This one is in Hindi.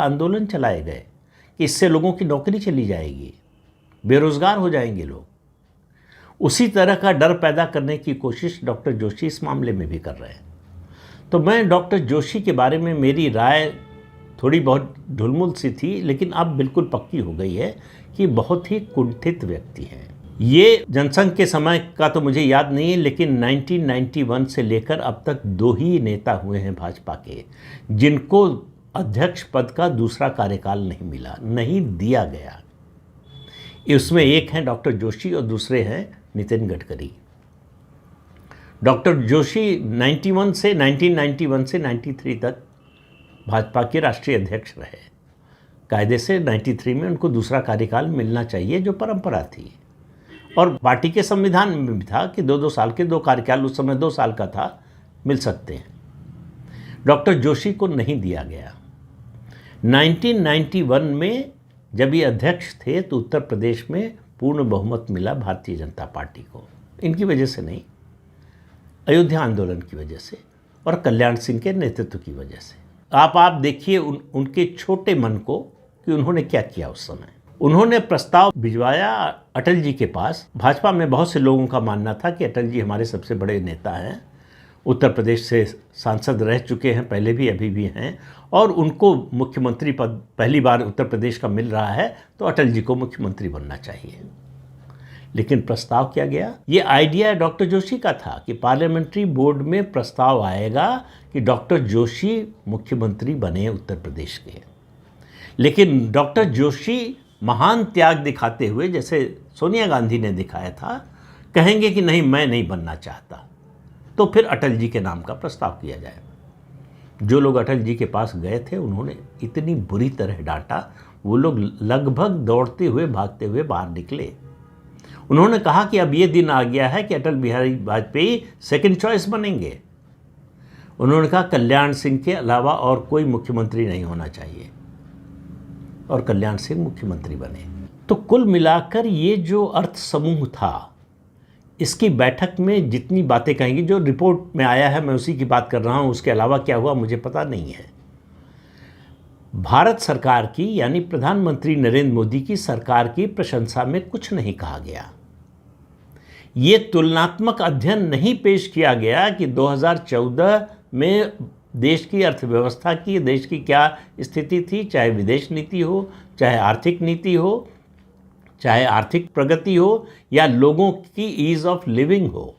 आंदोलन चलाए गए कि इससे लोगों की नौकरी चली जाएगी, बेरोजगार हो जाएंगे लोग। उसी तरह का डर पैदा करने की कोशिश डॉक्टर जोशी इस मामले में भी कर रहे हैं। तो मैं डॉक्टर जोशी के बारे में मेरी राय थोड़ी बहुत ढुलमुल सी थी, लेकिन अब बिल्कुल पक्की हो गई है कि बहुत ही कुंठित व्यक्ति हैं। ये जनसंघ के समय का तो मुझे याद नहीं है, लेकिन 1991 से लेकर अब तक 2 ही नेता हुए हैं भाजपा के जिनको अध्यक्ष पद का दूसरा कार्यकाल नहीं मिला, नहीं दिया गया। इसमें एक हैं डॉक्टर जोशी और दूसरे हैं नितिन गडकरी। डॉक्टर जोशी 1991 से 93 तक भाजपा के राष्ट्रीय अध्यक्ष रहे। कायदे से 93 में उनको दूसरा कार्यकाल मिलना चाहिए, जो परंपरा थी, और पार्टी के संविधान में भी था कि 2-2 साल के 2 कार्यकाल, उस समय 2 साल का था, मिल सकते हैं। डॉक्टर जोशी को नहीं दिया गया। 1991 में जब ये अध्यक्ष थे तो उत्तर प्रदेश में पूर्ण बहुमत मिला भारतीय जनता पार्टी को। इनकी वजह से नहीं, अयोध्या आंदोलन की वजह से और कल्याण सिंह के नेतृत्व की वजह से। आप देखिए उनके छोटे मन को कि उन्होंने क्या किया उस समय। उन्होंने प्रस्ताव भिजवाया अटल जी के पास। भाजपा में बहुत से लोगों का मानना था कि अटल जी हमारे सबसे बड़े नेता हैं, उत्तर प्रदेश से सांसद रह चुके हैं, पहले भी अभी भी हैं, और उनको मुख्यमंत्री पद पहली बार उत्तर प्रदेश का मिल रहा है, तो अटल जी को मुख्यमंत्री बनना चाहिए। लेकिन प्रस्ताव क्या गया? ये आइडिया डॉक्टर जोशी का था कि पार्लियामेंट्री बोर्ड में प्रस्ताव आएगा कि डॉक्टर जोशी मुख्यमंत्री बने उत्तर प्रदेश के। लेकिन डॉक्टर जोशी महान त्याग दिखाते हुए, जैसे सोनिया गांधी ने दिखाया था, कहेंगे कि नहीं, मैं नहीं बनना चाहता, तो फिर अटल जी के नाम का प्रस्ताव किया जाए। जो लोग अटल जी के पास गए थे उन्होंने इतनी बुरी तरह डांटा, वो लोग लगभग दौड़ते हुए भागते हुए बाहर निकले। उन्होंने कहा कि अब ये दिन आ गया है कि अटल बिहारी वाजपेयी सेकंड चॉइस बनेंगे। उन्होंने कहा कल्याण सिंह के अलावा और कोई मुख्यमंत्री नहीं होना चाहिए, और कल्याण सिंह मुख्यमंत्री बने। तो कुल मिलाकर ये जो अर्थ समूह था, इसकी बैठक में जितनी बातें कहेंगी, जो रिपोर्ट में आया है मैं उसी की बात कर रहा हूँ, उसके अलावा क्या हुआ मुझे पता नहीं है। भारत सरकार की, यानी प्रधानमंत्री नरेंद्र मोदी की सरकार की प्रशंसा में कुछ नहीं कहा गया। ये तुलनात्मक अध्ययन नहीं पेश किया गया कि 2014 में देश की अर्थव्यवस्था की, देश की क्या स्थिति थी, चाहे विदेश नीति हो, चाहे आर्थिक नीति हो, चाहे आर्थिक प्रगति हो, या लोगों की ईज ऑफ लिविंग हो।